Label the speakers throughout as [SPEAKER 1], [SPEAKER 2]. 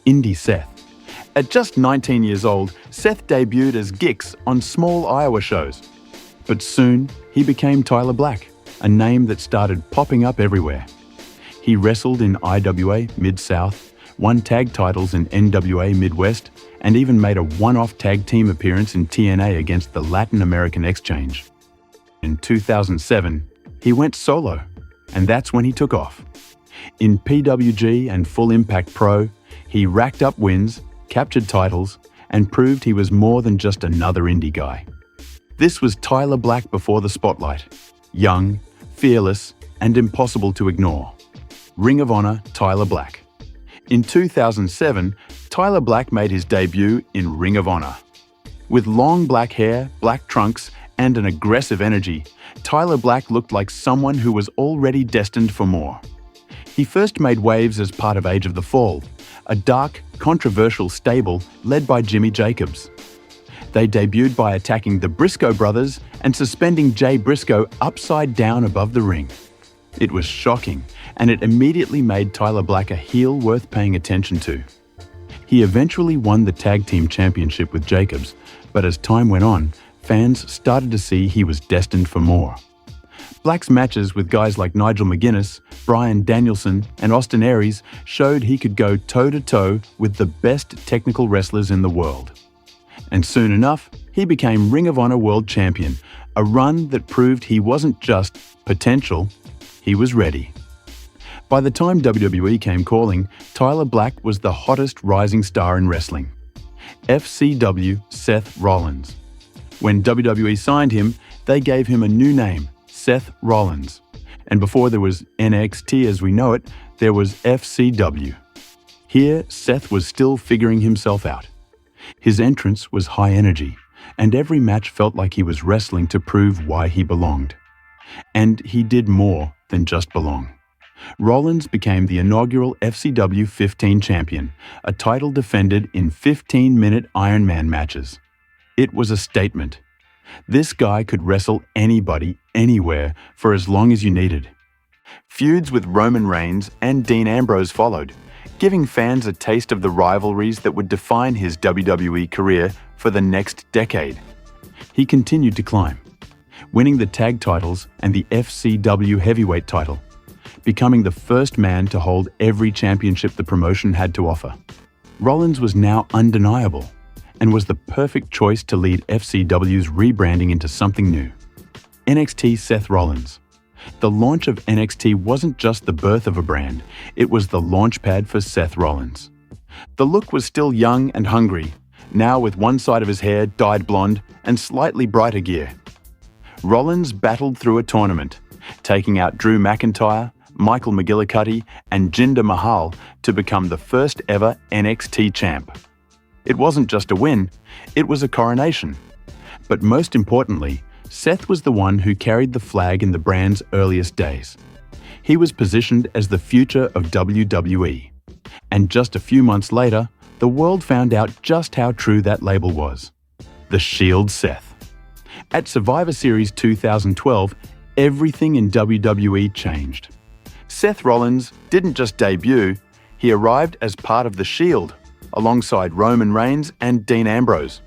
[SPEAKER 1] Indie Seth. At just 19 years old, Seth debuted as Gixx on small Iowa shows. But soon, he became Tyler Black, a name that started popping up everywhere. He wrestled in IWA Mid-South, won tag titles in NWA Midwest, and even made a one-off tag team appearance in TNA against the Latin American Exchange. In 2007, he went solo, and that's when he took off. In PWG and Full Impact Pro, he racked up wins, captured titles, and proved he was more than just another indie guy. This was Tyler Black before the spotlight. Young, fearless, and impossible to ignore. Ring of Honor Tyler Black. In 2007, Tyler Black made his debut in Ring of Honor. With long black hair, black trunks, and an aggressive energy, Tyler Black looked like someone who was already destined for more. He first made waves as part of Age of the Fall, a dark, controversial stable led by Jimmy Jacobs. They debuted by attacking the Briscoe brothers and suspending Jay Briscoe upside down above the ring. It was shocking, and it immediately made Tyler Black a heel worth paying attention to. He eventually won the Tag Team Championship with Jacobs, but as time went on, fans started to see he was destined for more. Black's matches with guys like Nigel McGuinness, Bryan Danielson, and Austin Aries showed he could go toe-to-toe with the best technical wrestlers in the world. And soon enough, he became Ring of Honor World Champion, a run that proved he wasn't just potential, he was ready. By the time WWE came calling, Tyler Black was the hottest rising star in wrestling. FCW Seth Rollins. When WWE signed him, they gave him a new name, Seth Rollins. And before there was NXT as we know it, there was FCW. Here, Seth was still figuring himself out. His entrance was high energy, and every match felt like he was wrestling to prove why he belonged. And he did more than just belong. Rollins became the inaugural FCW 15 champion, a title defended in 15-minute Iron Man matches. It was a statement. This guy could wrestle anybody, anywhere, for as long as you needed. Feuds with Roman Reigns and Dean Ambrose followed, giving fans a taste of the rivalries that would define his WWE career for the next decade. He continued to climb, winning the tag titles and the FCW heavyweight title, becoming the first man to hold every championship the promotion had to offer. Rollins was now undeniable and was the perfect choice to lead FCW's rebranding into something new. NXT Seth Rollins. The launch of NXT wasn't just the birth of a brand, it was the launchpad for Seth Rollins. The look was still young and hungry, now with one side of his hair dyed blonde and slightly brighter gear. Rollins battled through a tournament, taking out Drew McIntyre, Michael McGillicuddy, and Jinder Mahal to become the first ever NXT champ. It wasn't just a win, it was a coronation. But most importantly, Seth was the one who carried the flag in the brand's earliest days. He was positioned as the future of WWE. And just a few months later, the world found out just how true that label was. The Shield Seth. At Survivor Series 2012, everything in WWE changed. Seth Rollins didn't just debut, he arrived as part of the Shield, alongside Roman Reigns and Dean Ambrose.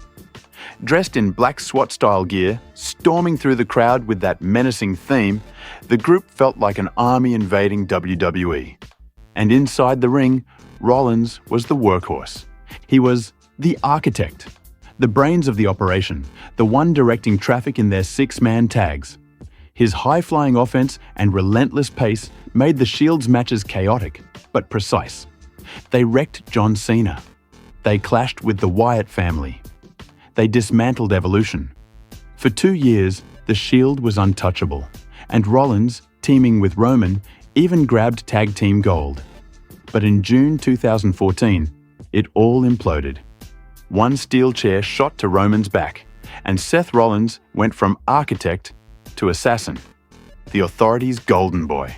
[SPEAKER 1] Dressed in black SWAT-style gear, storming through the crowd with that menacing theme, the group felt like an army invading WWE. And inside the ring, Rollins was the workhorse. He was the architect, the brains of the operation, the one directing traffic in their six-man tags. His high-flying offense and relentless pace made the Shield's matches chaotic, but precise. They wrecked John Cena. They clashed with the Wyatt family. They dismantled Evolution. For 2 years, the Shield was untouchable, and Rollins, teaming with Roman, even grabbed tag team gold. But in June 2014, it all imploded. One steel chair shot to Roman's back, and Seth Rollins went from architect to assassin, the Authority's golden boy.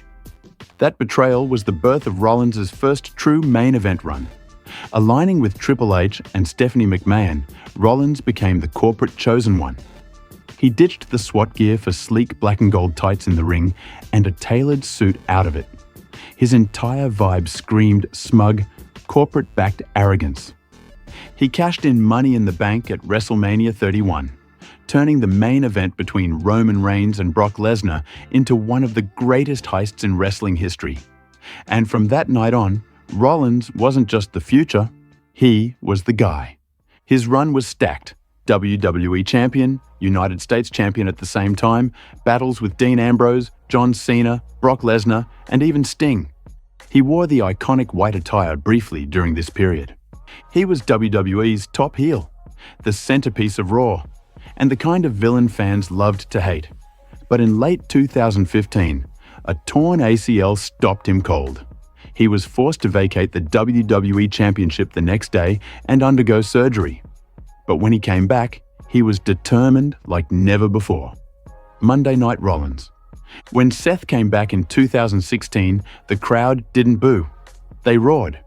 [SPEAKER 1] That betrayal was the birth of Rollins' first true main event run. Aligning with Triple H and Stephanie McMahon, Rollins became the corporate chosen one. He ditched the SWAT gear for sleek black and gold tights in the ring and a tailored suit out of it. His entire vibe screamed smug, corporate-backed arrogance. He cashed in Money in the Bank at WrestleMania 31, turning the main event between Roman Reigns and Brock Lesnar into one of the greatest heists in wrestling history. And from that night on, Rollins wasn't just the future, he was the guy. His run was stacked. WWE Champion, United States Champion at the same time, battles with Dean Ambrose, John Cena, Brock Lesnar, and even Sting. He wore the iconic white attire briefly during this period. He was WWE's top heel, the centerpiece of Raw, and the kind of villain fans loved to hate. But in late 2015, a torn ACL stopped him cold. He was forced to vacate the WWE Championship the next day and undergo surgery. But when he came back, he was determined like never before. Monday Night Rollins. When Seth came back in 2016, the crowd didn't boo. They roared.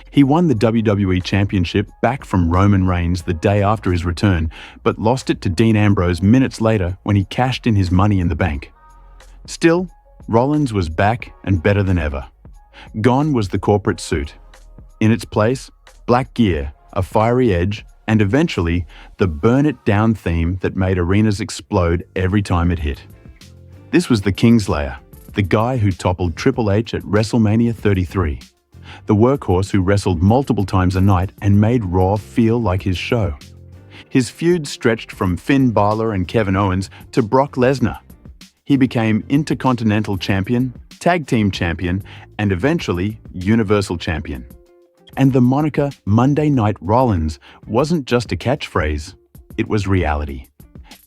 [SPEAKER 1] He won the WWE Championship back from Roman Reigns the day after his return, but lost it to Dean Ambrose minutes later when he cashed in his Money in the Bank. Still, Rollins was back and better than ever. Gone was the corporate suit. In its place, black gear, a fiery edge, and eventually, the Burn It Down theme that made arenas explode every time it hit. This was the Kingslayer, the guy who toppled Triple H at WrestleMania 33, the workhorse who wrestled multiple times a night and made Raw feel like his show. His feud stretched from Finn Balor and Kevin Owens to Brock Lesnar. He became Intercontinental Champion, Tag Team Champion, and eventually Universal Champion. And the moniker Monday Night Rollins wasn't just a catchphrase, it was reality.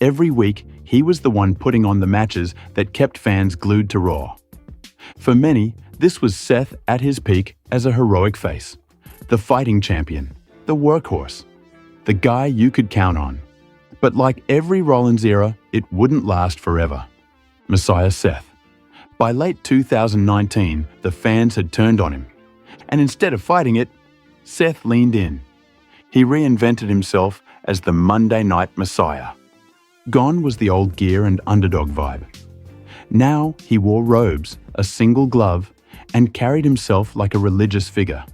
[SPEAKER 1] Every week, he was the one putting on the matches that kept fans glued to Raw. For many, this was Seth at his peak as a heroic face, the fighting champion, the workhorse, the guy you could count on. But like every Rollins era, it wouldn't last forever. Messiah Seth. By late 2019, the fans had turned on him. And instead of fighting it, Seth leaned in. He reinvented himself as the Monday Night Messiah. Gone was the old gear and underdog vibe. Now he wore robes, a single glove, and carried himself like a religious figure.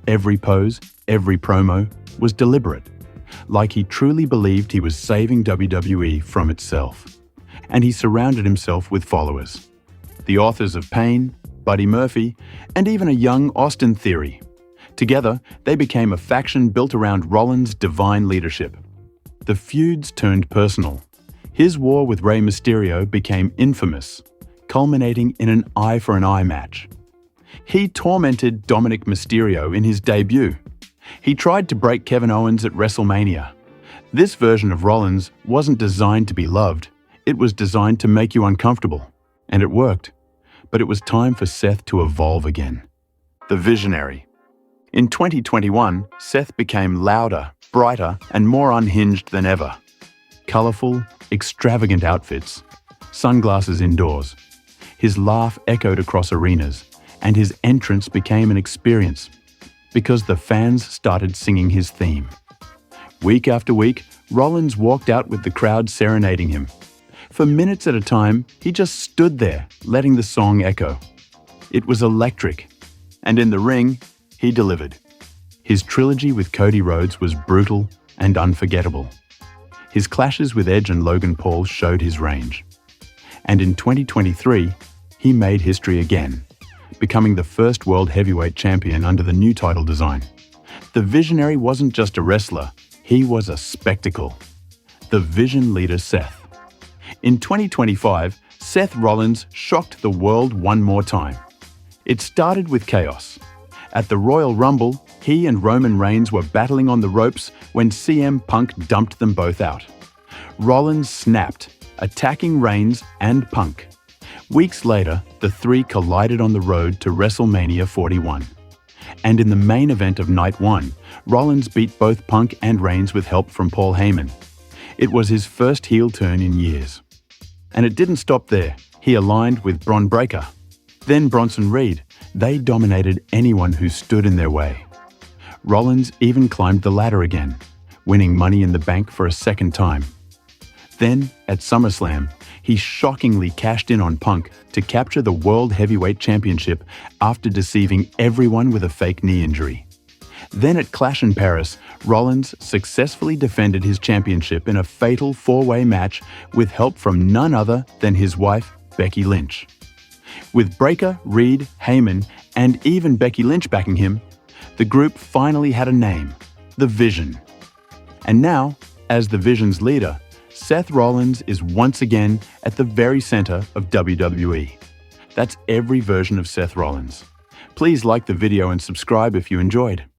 [SPEAKER 1] Every pose, every promo was deliberate, like he truly believed he was saving WWE from itself. And he surrounded himself with followers. The authors of Pain, Buddy Murphy, and even a young Austin Theory. Together, they became a faction built around Rollins' divine leadership. The feuds turned personal. His war with Rey Mysterio became infamous, culminating in an eye-for-an-eye match. He tormented Dominic Mysterio in his debut. He tried to break Kevin Owens at WrestleMania. This version of Rollins wasn't designed to be loved. It was designed to make you uncomfortable. And it worked. But it was time for Seth to evolve again. The Visionary. In 2021, Seth became louder, brighter, and more unhinged than ever. Colorful, extravagant outfits, sunglasses indoors. His laugh echoed across arenas, and his entrance became an experience because the fans started singing his theme. Week after week, Rollins walked out with the crowd serenading him. For minutes at a time, he just stood there, letting the song echo. It was electric, and in the ring, he delivered. His trilogy with Cody Rhodes was brutal and unforgettable. His clashes with Edge and Logan Paul showed his range. And in 2023, he made history again, becoming the first World Heavyweight Champion under the new title design. The Visionary wasn't just a wrestler, he was a spectacle. The Vision Leader Seth. In 2025, Seth Rollins shocked the world one more time. It started with chaos. At the Royal Rumble, he and Roman Reigns were battling on the ropes when CM Punk dumped them both out. Rollins snapped, attacking Reigns and Punk. Weeks later, the three collided on the road to WrestleMania 41. And in the main event of Night 1, Rollins beat both Punk and Reigns with help from Paul Heyman. It was his first heel turn in years. And it didn't stop there. He aligned with Bron Breakker. Then Bronson Reed. They dominated anyone who stood in their way. Rollins even climbed the ladder again, winning Money in the Bank for a second time. Then, at SummerSlam, he shockingly cashed in on Punk to capture the World Heavyweight Championship after deceiving everyone with a fake knee injury. Then at Clash in Paris, Rollins successfully defended his championship in a fatal four-way match with help from none other than his wife, Becky Lynch. With Breakker, Reed, Heyman, and even Becky Lynch backing him, the group finally had a name, The Vision. And now, as The Vision's leader, Seth Rollins is once again at the very center of WWE. That's every version of Seth Rollins. Please like the video and subscribe if you enjoyed.